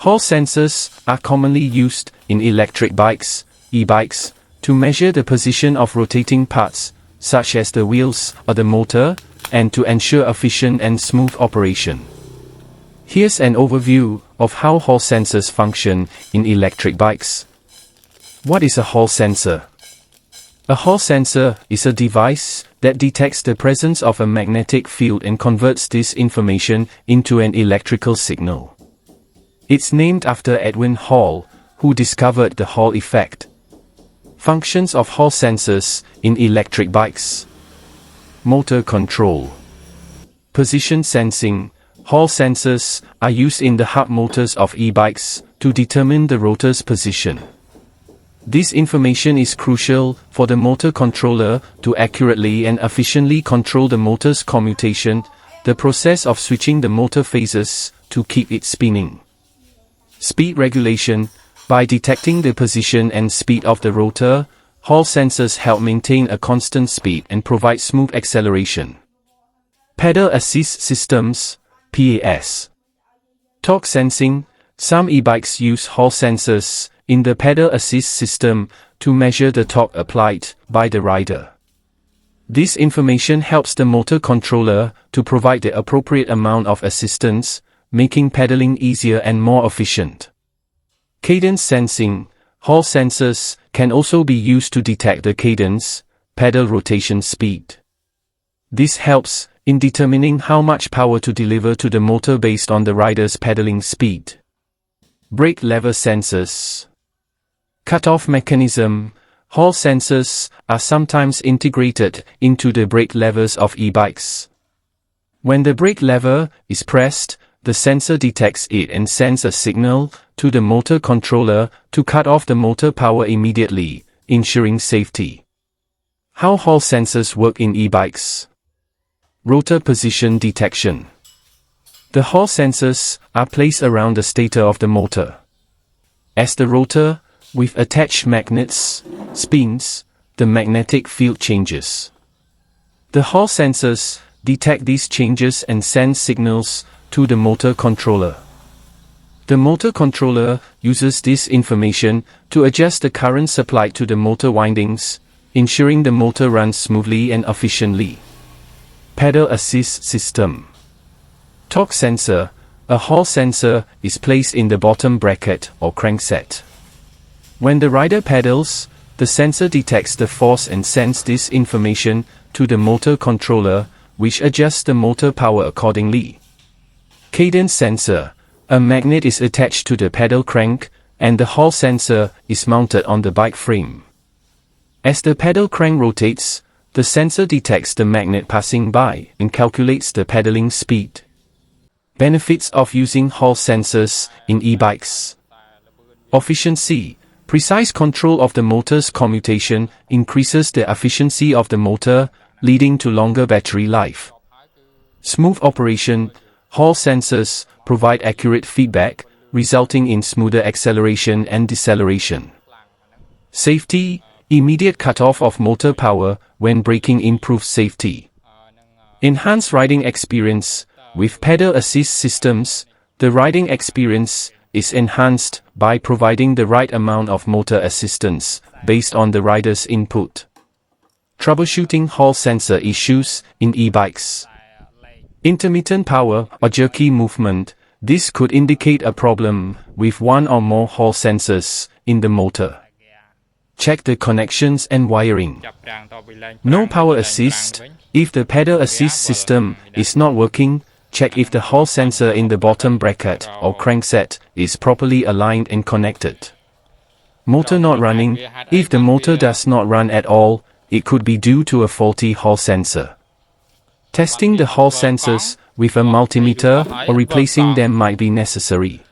Hall sensors are commonly used in electric bikes, e-bikes, to measure the position of rotating parts, such as the wheels or the motor, and to ensure efficient and smooth operation. Here's an overview of how Hall sensors function in electric bikes. What is a Hall sensor? A Hall sensor is a device that detects the presence of a magnetic field and converts this information into an electrical signal. It's named after Edwin Hall, who discovered the Hall effect. Functions of Hall sensors in electric bikes. Motor control. Position sensing. Hall sensors are used in the hub motors of e-bikes to determine the rotor's position. This information is crucial for the motor controller to accurately and efficiently control the motor's commutation, the process of switching the motor phases to keep it spinning. Speed regulation. By detecting the position and speed of the rotor, Hall sensors help maintain a constant speed and provide smooth acceleration. Pedal assist systems, PAS. Torque sensing. Some e-bikes use Hall sensors in the pedal assist system to measure the torque applied by the rider. This information helps the motor controller to provide the appropriate amount of assistance, making pedaling easier and more efficient. Cadence sensing. Hall sensors can also be used to detect the cadence, pedal rotation speed. This helps in determining how much power to deliver to the motor based on the rider's pedaling speed. Brake lever sensors. Cutoff mechanism. Hall sensors are sometimes integrated into the brake levers of e-bikes. When the brake lever is pressed, the sensor detects it and sends a signal to the motor controller to cut off the motor power immediately, ensuring safety. How Hall sensors work in e-bikes. Rotor position detection. The Hall sensors are placed around the stator of the motor. As the rotor, with attached magnets, spins, the magnetic field changes. The Hall sensors detect these changes and send signals to the motor controller. The motor controller uses this information to adjust the current supplied to the motor windings, ensuring the motor runs smoothly and efficiently. Pedal assist system. Torque sensor. A Hall sensor is placed in the bottom bracket or crankset. When the rider pedals, the sensor detects the force and sends this information to the motor controller, which adjusts the motor power accordingly. Cadence sensor. A magnet is attached to the pedal crank, and the Hall sensor is mounted on the bike frame. As the pedal crank rotates, the sensor detects the magnet passing by and calculates the pedaling speed. Benefits of using Hall sensors in e-bikes. Efficiency. Precise control of the motor's commutation increases the efficiency of the motor, leading to longer battery life. Smooth operation. Hall sensors provide accurate feedback, resulting in smoother acceleration and deceleration. Safety. Immediate cutoff of motor power when braking improves safety. Enhanced riding experience. With pedal assist systems, the riding experience is enhanced by providing the right amount of motor assistance based on the rider's input. Troubleshooting Hall sensor issues in e-bikes. Intermittent power or jerky movement. This could indicate a problem with one or more Hall sensors in the motor. Check the connections and wiring. No power assist. If the pedal assist system is not working, check if the Hall sensor in the bottom bracket or crankset is properly aligned and connected. Motor not running. If the motor does not run at all, it could be due to a faulty Hall sensor. Testing the Hall sensors with a multimeter or replacing them might be necessary.